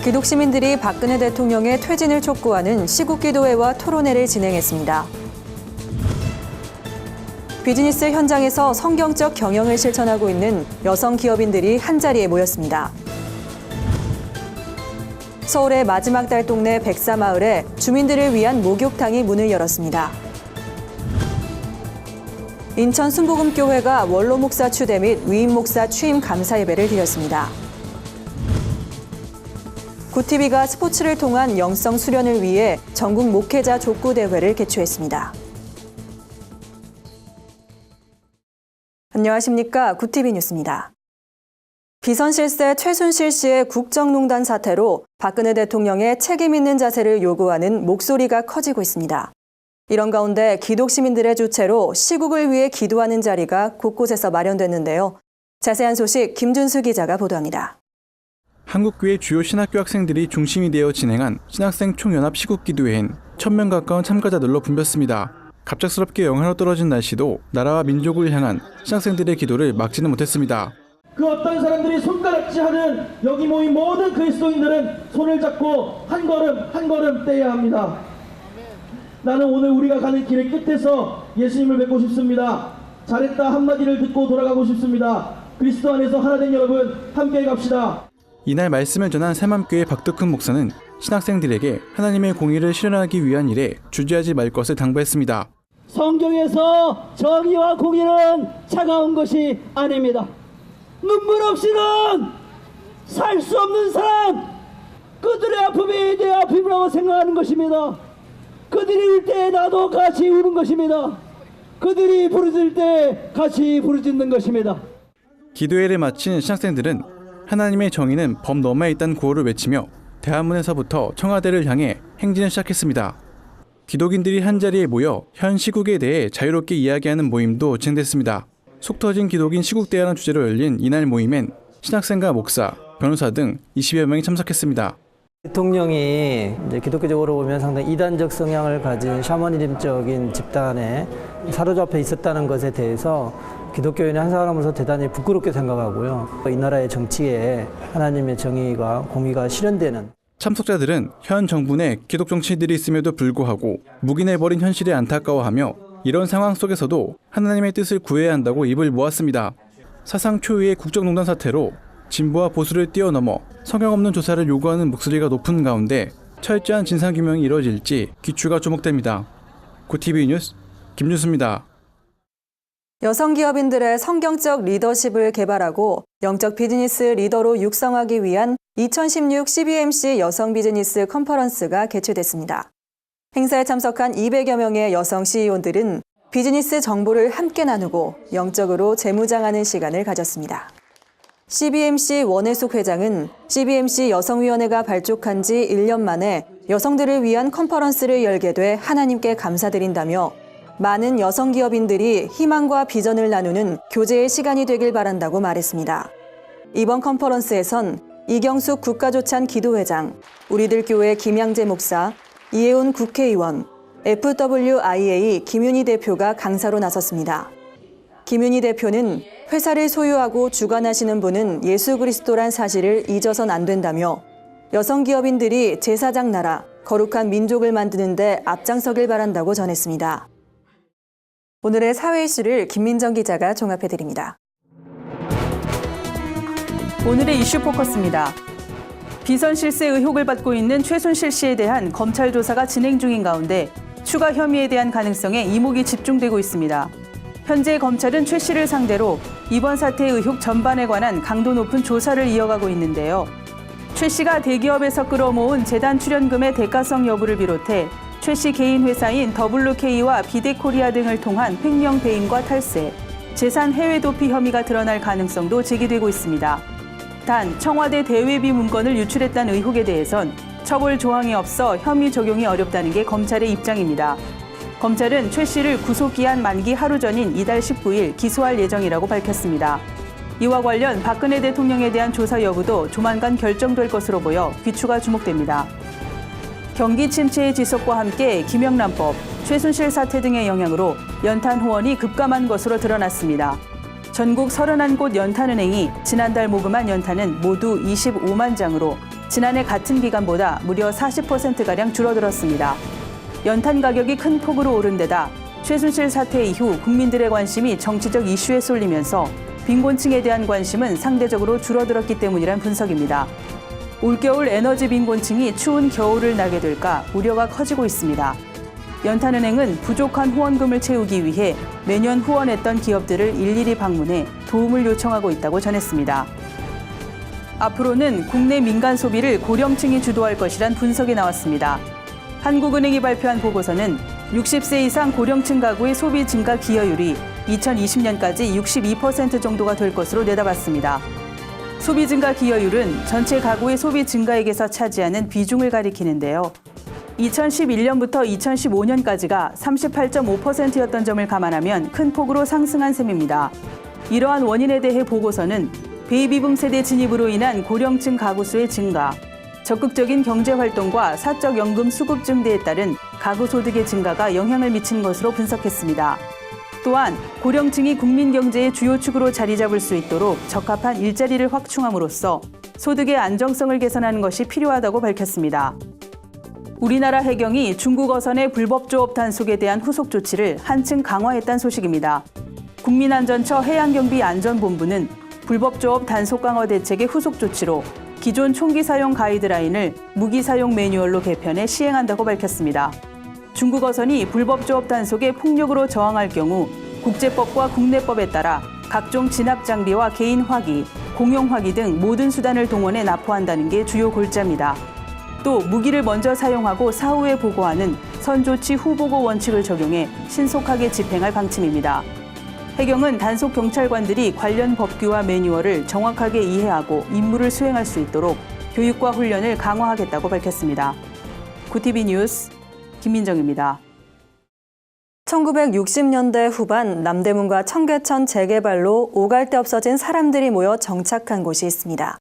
기독 시민들이 박근혜 대통령의 퇴진을 촉구하는 시국기도회와 토론회를 진행했습니다. 비즈니스 현장에서 성경적 경영을 실천하고 있는 여성 기업인들이 한자리에 모였습니다. 서울의 마지막 달 동네 백사마을에 주민들을 위한 목욕탕이 문을 열었습니다. 인천 순복음교회가 원로 목사 추대 및 위임 목사 취임 감사 예배를 드렸습니다. 구티비가 스포츠를 통한 영성 수련을 위해 전국 목회자 족구 대회를 개최했습니다. 안녕하십니까. 구티비 뉴스입니다. 비선 실세 최순실 씨의 국정농단 사태로 박근혜 대통령의 책임 있는 자세를 요구하는 목소리가 커지고 있습니다. 이런 가운데 기독 시민들의 주체로 시국을 위해 기도하는 자리가 곳곳에서 마련됐는데요. 자세한 소식 김준수 기자가 보도합니다. 한국교회 주요 신학교 학생들이 중심이 되어 진행한 신학생 총연합 시국기도회엔 1000명 가까운 참가자들로 붐볐습니다. 갑작스럽게 영하로 떨어진 날씨도 나라와 민족을 향한 신학생들의 기도를 막지는 못했습니다. 그 어떤 사람들이 손가락질하는 여기 모인 모든 그리스도인들은 손을 잡고 한 걸음 떼야 합니다. 나는 오늘 우리가 가는 길의 끝에서 예수님을 뵙고 싶습니다. 잘했다 한마디를 듣고 돌아가고 싶습니다. 그리스도 안에서 하나 된 여러분 함께 갑시다. 이날 말씀을 전한 새맘교회 박덕흠 목사는 신학생들에게 하나님의 공의를 실현하기 위한 일에 주저하지 말 것을 당부했습니다. 성경에서 정의와 공의는 차가운 것이 아닙니다. 눈물 없이는 살 수 없는 사람, 그들의 아픔이 내 아픔이라고 생각하는 것입니다. 그들이 울 때 나도 같이 우는 것입니다. 그들이 부르짖을 때 같이 부르짖는 것입니다. 기도회를 마친 신학생들은 하나님의 정의는 범 너머에 있다는 구호를 외치며 대한문에서부터 청와대를 향해 행진을 시작했습니다. 기독인들이 한자리에 모여 현 시국에 대해 자유롭게 이야기하는 모임도 진행됐습니다. 속 터진 기독인 시국대화라는 주제로 열린 이날 모임엔 신학생과 목사, 변호사 등 20여 명이 참석했습니다. 대통령이 이제 기독교적으로 보면 상당히 이단적 성향을 가진 샤머니즘적인 집단에 사로잡혀 있었다는 것에 대해서 기독교인의 한 사람으로서 대단히 부끄럽게 생각하고요. 이 나라의 정치에 하나님의 정의가 공의가 실현되는. 참석자들은 현 정부 내 기독 정치인들이 있음에도 불구하고 묵인해버린 현실에 안타까워하며 이런 상황 속에서도 하나님의 뜻을 구해야 한다고 입을 모았습니다. 사상 초유의 국정농단 사태로 진보와 보수를 뛰어넘어 성경 없는 조사를 요구하는 목소리가 높은 가운데 철저한 진상규명이 이뤄질지 귀추가 주목됩니다. 구티비 뉴스 김준수입니다. 여성 기업인들의 성경적 리더십을 개발하고 영적 비즈니스 리더로 육성하기 위한 2016 CBMC 여성 비즈니스 컨퍼런스가 개최됐습니다. 행사에 참석한 200여 명의 여성 CEO들은 비즈니스 정보를 함께 나누고 영적으로 재무장하는 시간을 가졌습니다. CBMC 원혜숙 회장은 CBMC 여성위원회가 발족한 지 1년 만에 여성들을 위한 컨퍼런스를 열게 돼 하나님께 감사드린다며 많은 여성 기업인들이 희망과 비전을 나누는 교제의 시간이 되길 바란다고 말했습니다. 이번 컨퍼런스에선 이경숙 국가조찬 기도회장, 우리들 교회 김양재 목사, 이혜훈 국회의원, FWIA 김윤희 대표가 강사로 나섰습니다. 김윤희 대표는 회사를 소유하고 주관하시는 분은 예수 그리스도란 사실을 잊어선 안 된다며 여성 기업인들이 제사장 나라, 거룩한 민족을 만드는 데 앞장서길 바란다고 전했습니다. 오늘의 사회 이슈를 김민정 기자가 종합해드립니다. 오늘의 이슈 포커스입니다. 비선 실세 의혹을 받고 있는 최순실 씨에 대한 검찰 조사가 진행 중인 가운데 추가 혐의에 대한 가능성에 이목이 집중되고 있습니다. 현재 검찰은 최 씨를 상대로 이번 사태의 의혹 전반에 관한 강도 높은 조사를 이어가고 있는데요. 최 씨가 대기업에서 끌어모은 재단 출연금의 대가성 여부를 비롯해 최 씨 개인 회사인 WK와 비데코리아 등을 통한 횡령 배임과 탈세, 재산 해외 도피 혐의가 드러날 가능성도 제기되고 있습니다. 단 청와대 대외비 문건을 유출했다는 의혹에 대해선 처벌 조항이 없어 혐의 적용이 어렵다는 게 검찰의 입장입니다. 검찰은 최 씨를 구속기한 만기 하루 전인 이달 19일 기소할 예정이라고 밝혔습니다. 이와 관련 박근혜 대통령에 대한 조사 여부도 조만간 결정될 것으로 보여 귀추가 주목됩니다. 경기 침체의 지속과 함께 김영란법, 최순실 사태 등의 영향으로 연탄 후원이 급감한 것으로 드러났습니다. 전국 31곳 연탄은행이 지난달 모금한 연탄은 모두 25만 장으로 지난해 같은 기간보다 무려 40%가량 줄어들었습니다. 연탄 가격이 큰 폭으로 오른 데다 최순실 사태 이후 국민들의 관심이 정치적 이슈에 쏠리면서 빈곤층에 대한 관심은 상대적으로 줄어들었기 때문이란 분석입니다. 올겨울 에너지 빈곤층이 추운 겨울을 나게 될까 우려가 커지고 있습니다. 연탄은행은 부족한 후원금을 채우기 위해 매년 후원했던 기업들을 일일이 방문해 도움을 요청하고 있다고 전했습니다. 앞으로는 국내 민간 소비를 고령층이 주도할 것이란 분석이 나왔습니다. 한국은행이 발표한 보고서는 60세 이상 고령층 가구의 소비 증가 기여율이 2020년까지 62% 정도가 될 것으로 내다봤습니다. 소비 증가 기여율은 전체 가구의 소비 증가액에서 차지하는 비중을 가리키는데요. 2011년부터 2015년까지가 38.5%였던 점을 감안하면 큰 폭으로 상승한 셈입니다. 이러한 원인에 대해 보고서는 베이비붐 세대 진입으로 인한 고령층 가구 수의 증가, 적극적인 경제활동과 사적연금 수급 증대에 따른 가구 소득의 증가가 영향을 미친 것으로 분석했습니다. 또한 고령층이 국민 경제의 주요 축으로 자리 잡을 수 있도록 적합한 일자리를 확충함으로써 소득의 안정성을 개선하는 것이 필요하다고 밝혔습니다. 우리나라 해경이 중국 어선의 불법 조업 단속에 대한 후속 조치를 한층 강화했다는 소식입니다. 국민안전처 해양경비안전본부는 불법 조업 단속 강화 대책의 후속 조치로 기존 총기 사용 가이드라인을 무기 사용 매뉴얼로 개편해 시행한다고 밝혔습니다. 중국 어선이 불법 조업 단속에 폭력으로 저항할 경우 국제법과 국내법에 따라 각종 진압 장비와 개인 화기, 공용 화기 등 모든 수단을 동원해 납포한다는 게 주요 골자입니다. 또 무기를 먼저 사용하고 사후에 보고하는 선조치 후보고 원칙을 적용해 신속하게 집행할 방침입니다. 해경은 단속 경찰관들이 관련 법규와 매뉴얼을 정확하게 이해하고 임무를 수행할 수 있도록 교육과 훈련을 강화하겠다고 밝혔습니다. 구티비 뉴스 김민정입니다. 1960년대 후반 남대문과 청계천 재개발로 오갈 데 없어진 사람들이 모여 정착한 곳이 있습니다.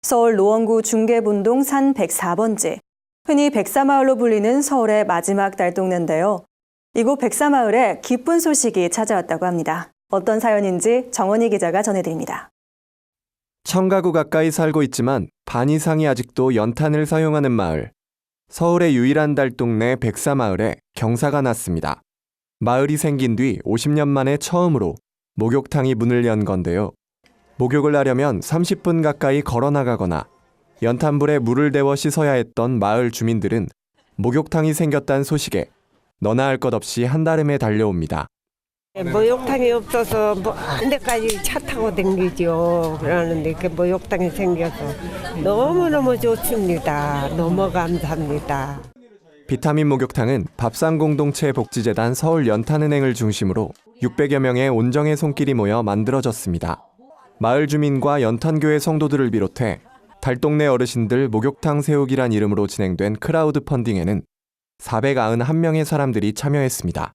서울 노원구 중계분동 산 104번지, 흔히 백사마을로 불리는 서울의 마지막 달동네인데요. 이곳 백사마을에 기쁜 소식이 찾아왔다고 합니다. 어떤 사연인지 정원희 기자가 전해드립니다. 1000가구 가까이 살고 있지만 반 이상이 아직도 연탄을 사용하는 마을. 서울의 유일한 달동네 백사마을에 경사가 났습니다. 마을이 생긴 뒤 50년 만에 처음으로 목욕탕이 문을 연 건데요. 목욕을 하려면 30분 가까이 걸어나가거나 연탄불에 물을 데워 씻어야 했던 마을 주민들은 목욕탕이 생겼다는 소식에 너나 할 것 없이 한달음에 달려옵니다. 목욕탕이 없어서 한 데까지 차 타고 댕기죠. 그러는데 그 목욕탕이 생겨서 너무너무 좋습니다. 너무 감사합니다. 비타민 목욕탕은 밥상공동체 복지재단 서울연탄은행을 중심으로 600여 명의 온정의 손길이 모여 만들어졌습니다. 마을 주민과 연탄교회 성도들을 비롯해 달동네 어르신들 목욕탕 세우기란 이름으로 진행된 크라우드 펀딩에는 491명의 사람들이 참여했습니다.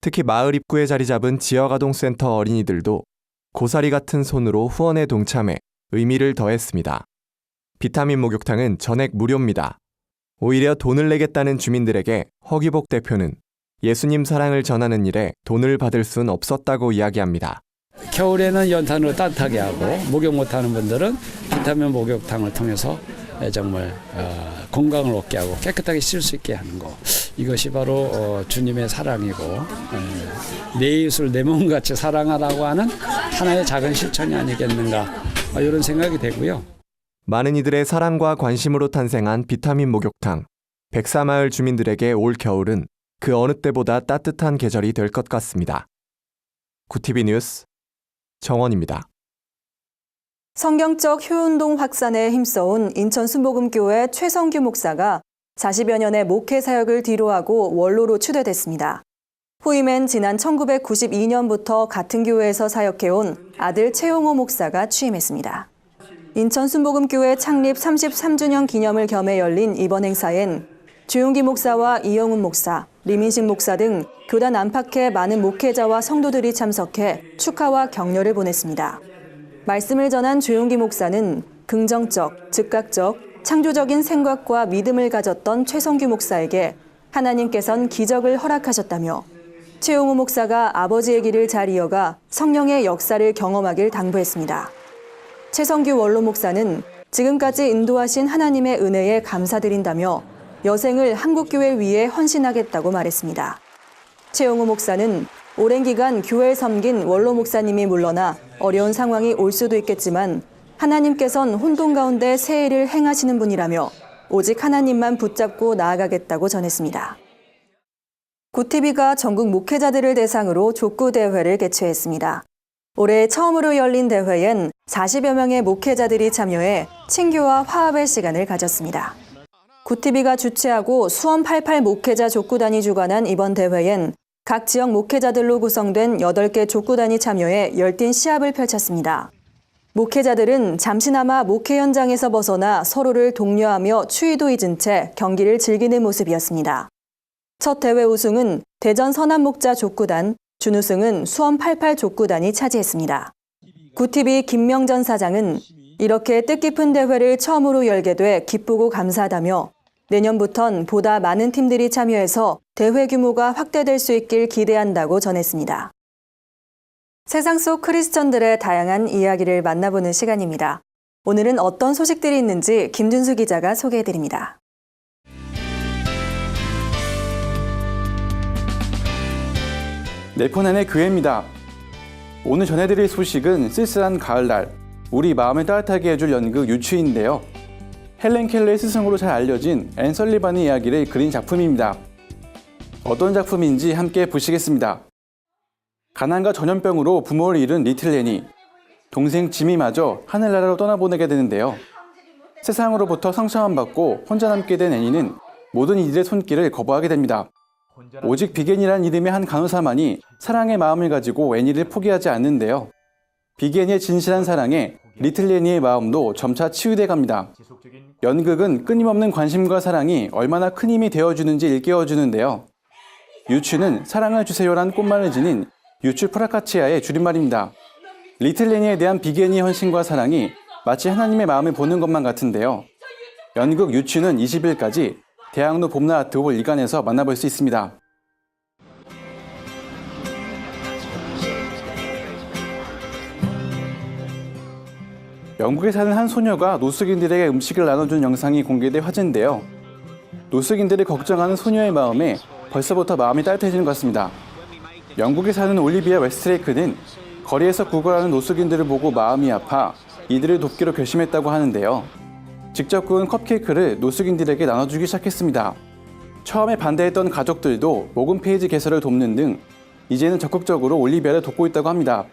특히 마을 입구에 자리 잡은 지역아동센터 어린이들도 고사리 같은 손으로 후원에 동참해 의미를 더했습니다. 비타민 목욕탕은 전액 무료입니다. 오히려 돈을 내겠다는 주민들에게 허기복 대표는 예수님 사랑을 전하는 일에 돈을 받을 순 없었다고 이야기합니다. 겨울에는 연탄으로 따뜻하게 하고 목욕 못하는 분들은 비타민 목욕탕을 통해서 정말 건강을 얻게 하고 깨끗하게 씻을 수 있게 하는 것, 이것이 바로 주님의 사랑이고 내 이웃을 내 몸같이 사랑하라고 하는 하나의 작은 실천이 아니겠는가, 이런 생각이 되고요. 많은 이들의 사랑과 관심으로 탄생한 비타민 목욕탕. 백사마을 주민들에게 올 겨울은 그 어느 때보다 따뜻한 계절이 될 것 같습니다. 구티비 뉴스 정원입니다. 성경적 효운동 확산에 힘써온 인천 순복음교회 최성규 목사가 40여 년의 목회 사역을 뒤로하고 원로로 추대됐습니다. 후임엔 지난 1992년부터 같은 교회에서 사역해온 아들 최용호 목사가 취임했습니다. 인천 순복음교회 창립 33주년 기념을 겸해 열린 이번 행사엔 주용기 목사와 이영훈 목사, 리민식 목사 등 교단 안팎의 많은 목회자와 성도들이 참석해 축하와 격려를 보냈습니다. 말씀을 전한 주용기 목사는 긍정적, 즉각적, 창조적인 생각과 믿음을 가졌던 최성규 목사에게 하나님께선 기적을 허락하셨다며 최용호 목사가 아버지의 길을 잘 이어가 성령의 역사를 경험하길 당부했습니다. 최성규 원로 목사는 지금까지 인도하신 하나님의 은혜에 감사드린다며 여생을 한국교회 위해 헌신하겠다고 말했습니다. 최용우 목사는 오랜 기간 교회를 섬긴 원로 목사님이 물러나 어려운 상황이 올 수도 있겠지만 하나님께선 혼돈 가운데 새 일을 행하시는 분이라며 오직 하나님만 붙잡고 나아가겠다고 전했습니다. 굿TV가 전국 목회자들을 대상으로 족구대회를 개최했습니다. 올해 처음으로 열린 대회엔 40여 명의 목회자들이 참여해 친교와 화합의 시간을 가졌습니다. 굿TV가 주최하고 수원 88 목회자 족구단이 주관한 이번 대회엔 각 지역 목회자들로 구성된 8개 족구단이 참여해 열띤 시합을 펼쳤습니다. 목회자들은 잠시나마 목회 현장에서 벗어나 서로를 독려하며 추위도 잊은 채 경기를 즐기는 모습이었습니다. 첫 대회 우승은 대전 서남목자 족구단, 준우승은 수원 88 족구단이 차지했습니다. 굿TV 김명전 사장은 이렇게 뜻깊은 대회를 처음으로 열게 돼 기쁘고 감사하다며 내년부턴 보다 많은 팀들이 참여해서 대회 규모가 확대될 수 있길 기대한다고 전했습니다. 세상 속 크리스천들의 다양한 이야기를 만나보는 시간입니다. 오늘은 어떤 소식들이 있는지 김준수 기자가 소개해드립니다. 네포난의 교회입니다. 오늘 전해드릴 소식은 쓸쓸한 가을날, 우리 마음을 따뜻하게 해줄 연극 유추인데요. 헬렌 켈러의 스승으로 잘 알려진 앤 설리반의 이야기를 그린 작품입니다. 어떤 작품인지 함께 보시겠습니다. 가난과 전염병으로 부모를 잃은 리틀 애니, 동생 지미마저 하늘나라로 떠나보내게 되는데요. 세상으로부터 상처만 받고 혼자 남게 된 애니는 모든 이들의 손길을 거부하게 됩니다. 오직 비겐이라는 이름의 한 간호사만이 사랑의 마음을 가지고 애니를 포기하지 않는데요. 비겐의 진실한 사랑에 리틀 애니의 마음도 점차 치유돼 갑니다. 연극은 끊임없는 관심과 사랑이 얼마나 큰 힘이 되어주는지 일깨워주는데요. 유추는 사랑을 주세요란 꽃말을 지닌 유추 프라카치아의 줄임말입니다. 리틀 애니에 대한 비겐의 헌신과 사랑이 마치 하나님의 마음을 보는 것만 같은데요. 연극 유추는 20일까지 대학로 봄날 아트홀 2관에서 만나볼 수 있습니다. 영국에 사는 한 소녀가 노숙인들에게 음식을 나눠주는 영상이 공개돼 화제인데요. 노숙인들을 걱정하는 소녀의 마음에 벌써부터 마음이 따뜻해지는 것 같습니다. 영국에 사는 올리비아 웨스트레이크는 거리에서 구걸하는 노숙인들을 보고 마음이 아파 이들을 돕기로 결심했다고 하는데요. 직접 구운 컵케이크를 노숙인들에게 나눠주기 시작했습니다. 처음에 반대했던 가족들도 모금 페이지 개설을 돕는 등 이제는 적극적으로 올리비아를 돕고 있다고 합니다.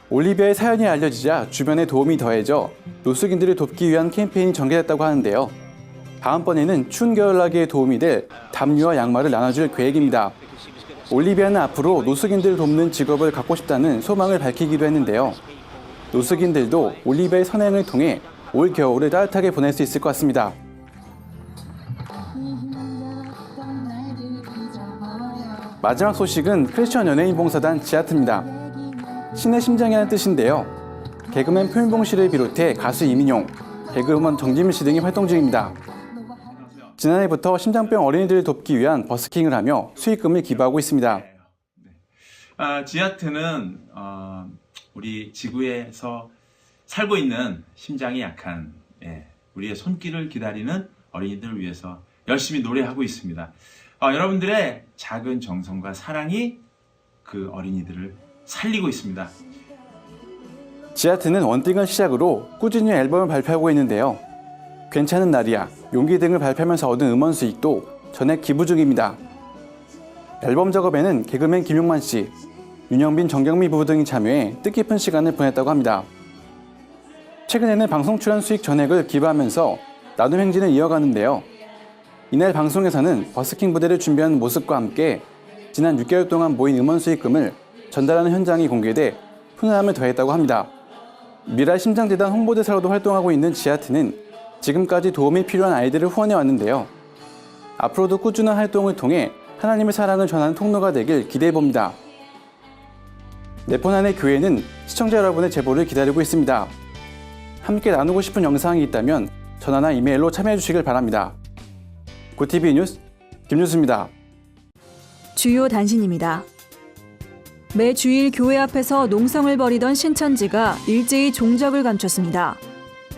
올리비아의 사연이 알려지자 주변에 도움이 더해져 노숙인들을 돕기 위한 캠페인이 전개됐다고 하는데요. 다음번에는 추운 겨울나기에 도움이 될 담요와 양말을 나눠줄 계획입니다. 올리비아는 앞으로 노숙인들을 돕는 직업을 갖고 싶다는 소망을 밝히기도 했는데요. 노숙인들도 올리비아의 선행을 통해 올 겨울을 따뜻하게 보낼 수 있을 것 같습니다. 마지막 소식은 크리스천 연예인 봉사단 지하트입니다. 신의 심장이라는 뜻인데요. 개그맨 표인봉 씨를 비롯해 가수 이민용, 개그우먼 정지민 씨 등이 활동 중입니다. 지난해부터 심장병 어린이들을 돕기 위한 버스킹을 하며 수익금을 기부하고 있습니다. 지하트는 우리 지구에서 살고 있는 심장이 약한 우리의 손길을 기다리는 어린이들을 위해서 열심히 노래하고 있습니다. 여러분들의 작은 정성과 사랑이 그 어린이들을 살리고 있습니다. 지하트는 원띵을 시작으로 꾸준히 앨범을 발표하고 있는데요. 괜찮은 날이야, 용기 등을 발표하면서 얻은 음원 수익도 전액 기부 중입니다. 앨범 작업에는 개그맨 김용만 씨, 윤영빈, 정경미 부부 등이 참여해 뜻깊은 시간을 보냈다고 합니다. 최근에는 방송 출연 수익 전액을 기부하면서 나눔 행진을 이어가는데요. 이날 방송에서는 버스킹 무대를 준비하는 모습과 함께 지난 6개월 동안 모인 음원 수익금을 전달하는 현장이 공개돼 훈훈함을 더했다고 합니다. 미랄 심장재단 홍보대사로도 활동하고 있는 지하트는 지금까지 도움이 필요한 아이들을 후원해 왔는데요. 앞으로도 꾸준한 활동을 통해 하나님의 사랑을 전하는 통로가 되길 기대해 봅니다. 네포난의 교회는 시청자 여러분의 제보를 기다리고 있습니다. 함께 나누고 싶은 영상이 있다면 전화나 이메일로 참여해 주시길 바랍니다. 굿TV 뉴스 김준수입니다. 주요 단신입니다. 매 주일 교회 앞에서 농성을 벌이던 신천지가 일제히 종적을 감췄습니다.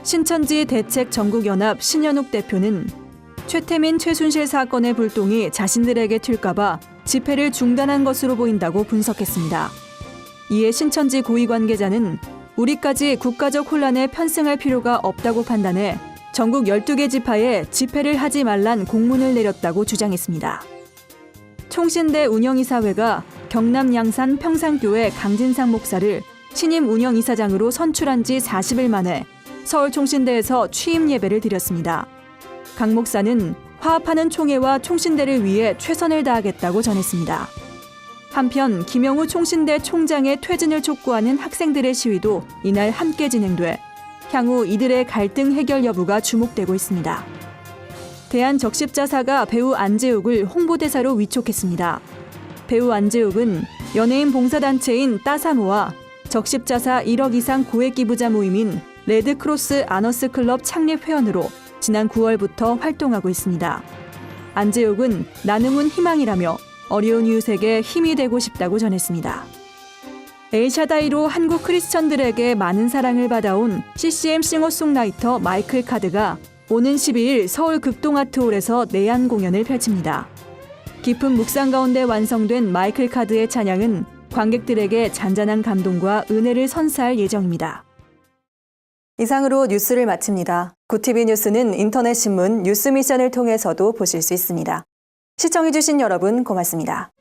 신천지 대책전국연합 신현욱 대표는 최태민, 최순실 사건의 불똥이 자신들에게 튈까봐 집회를 중단한 것으로 보인다고 분석했습니다. 이에 신천지 고위 관계자는 우리까지 국가적 혼란에 편승할 필요가 없다고 판단해 전국 12개 지파에 집회를 하지 말란 공문을 내렸다고 주장했습니다. 총신대 운영이사회가 경남 양산 평산교회 강진상 목사를 신임 운영이사장으로 선출한 지 40일 만에 서울 총신대에서 취임 예배를 드렸습니다. 강 목사는 화합하는 총회와 총신대를 위해 최선을 다하겠다고 전했습니다. 한편 김영우 총신대 총장의 퇴진을 촉구하는 학생들의 시위도 이날 함께 진행돼 향후 이들의 갈등 해결 여부가 주목되고 있습니다. 대한적십자사가 배우 안재욱을 홍보대사로 위촉했습니다. 배우 안재욱은 연예인 봉사단체인 따사모와 적십자사 1억 이상 고액 기부자 모임인 레드크로스 아너스 클럽 창립 회원으로 지난 9월부터 활동하고 있습니다. 안재욱은 나눔은 희망이라며 어려운 이웃에게 힘이 되고 싶다고 전했습니다. 엘샤다이로 한국 크리스천들에게 많은 사랑을 받아온 CCM 싱어송라이터 마이클 카드가 오는 12일 서울 극동아트홀에서 내한 공연을 펼칩니다. 깊은 묵상 가운데 완성된 마이클 카드의 찬양은 관객들에게 잔잔한 감동과 은혜를 선사할 예정입니다. 이상으로 뉴스를 마칩니다. 구TV 뉴스는 인터넷 신문 뉴스미션을 통해서도 보실 수 있습니다. 시청해주신 여러분 고맙습니다.